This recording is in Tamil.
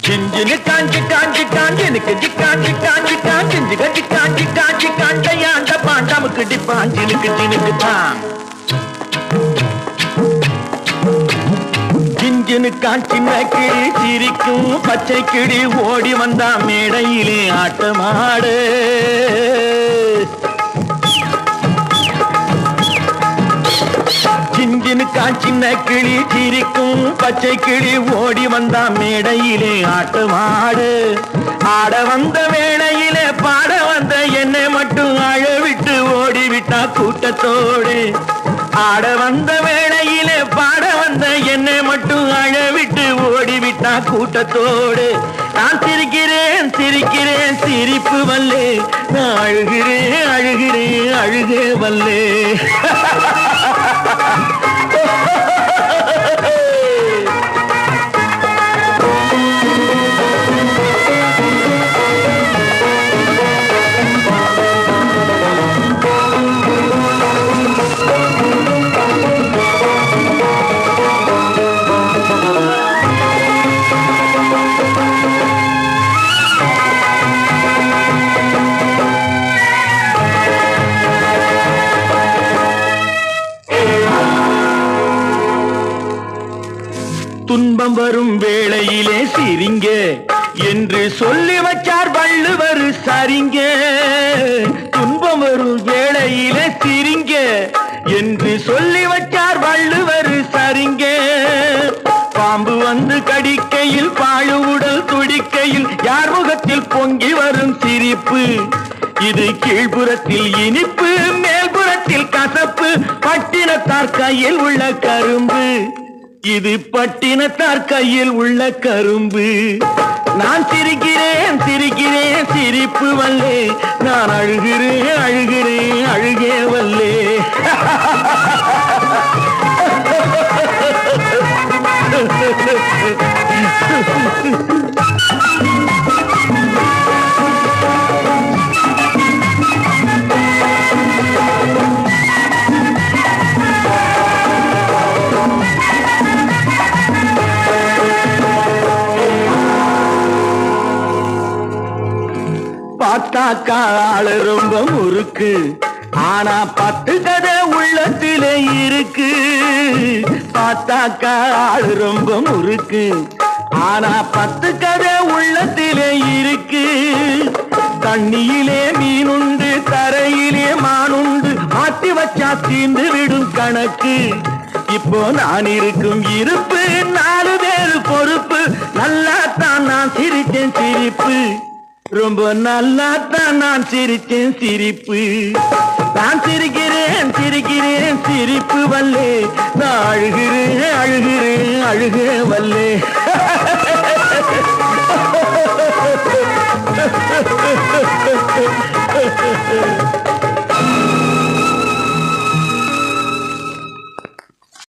ஜிஞ்சினு காஞ்சி காஞ்சி காஞ்சி எனக்கு ஜிக்காஞ்சி காஞ்சி காஞ்சி ஜிகஜி காஞ்சி காஞ்சி காண்டையாண்ட பாண்டாமுக்கு டிப்பாஞ்சினுக்கு ஜினுக்கு தான் ஜிஞ்சினு காஞ்சின கிளி சிரிக்கும் பச்சை கிளி ஓடி வந்தா மேடையிலே ஆட்டமாடு ஜிஞ்சினு காஞ்சின கிளி சிரிக்கும் பச்சை கிளி ஓடி வந்தா மேடையிலே ஆட்டமாடு ஆட வந்த வேளையிலே பாட வந்த என்னை மட்டும் அழவிட்டு ஓடிவிட்டா கூட்டத்தோடு ஆட வந்த வேளையிலே பாட வந்த என்னை மட்டும் அழவிட்டு ஓடிவிட்டா கூட்டத்தோடு நான் சிரிக்கிறேன் சிரிக்கிறேன் சிரிப்பு வல்லே நான் அழுகிறேன் அழுகிறேன் அழுகே வல்லே துன்பம் வரும் வேளையிலே சிரிங்க என்று சொல்லி வச்சார் வள்ளுவர் சரிங்க துன்பம் வரும் வேளையிலே சிரிங்க என்று சொல்லி வச்சார் வள்ளுவர் சரிங்க பாம்பு வந்து கடிக்கையில் பாழு உடல் துடிக்கையில் யார் முகத்தில் பொங்கி வரும் சிரிப்பு இது கீழ்புறத்தில் இனிப்பு மேல்புறத்தில் கசப்பு பட்டினத்தார் கையில் உள்ள கரும்பு இது பட்டினத்தார் கையில் உள்ள கரும்பு நான் சிரிக்கிறேன் சிரிக்கிறேன் சிரிப்பு வல்லே நான் அழுகிறேன் அழுகிறேன் அழுகே வல்லே பார்த்தாக்கா ஆளு ரொம்ப முறுக்கு ஆனா 10 கதை உள்ளத்திலே இருக்கு பார்த்தாக்கா ஆளு ரொம்ப முறுக்கு ஆனா 10 கதை உள்ளத்திலே இருக்கு தண்ணியிலே மீனுண்டு தரையிலே மானுண்டு மாத்தி வச்சா தீர்ந்து விடும் கணக்கு இப்போ நான் இருக்கும் இருப்பு 4 பேரு பொறுப்பு நல்லாத்தான் நான் சிரிச்சேன் சிரிப்பு ரொம்ப நல்லாத்தான் நான் சிரிச்சேன் சிரிப்பு நான் சிரிக்கிறேன் சிரிக்கிறேன் சிரிப்பு வல்லே நான் அழுகிறேன் அழுகிறேன் அழுகே வல்லே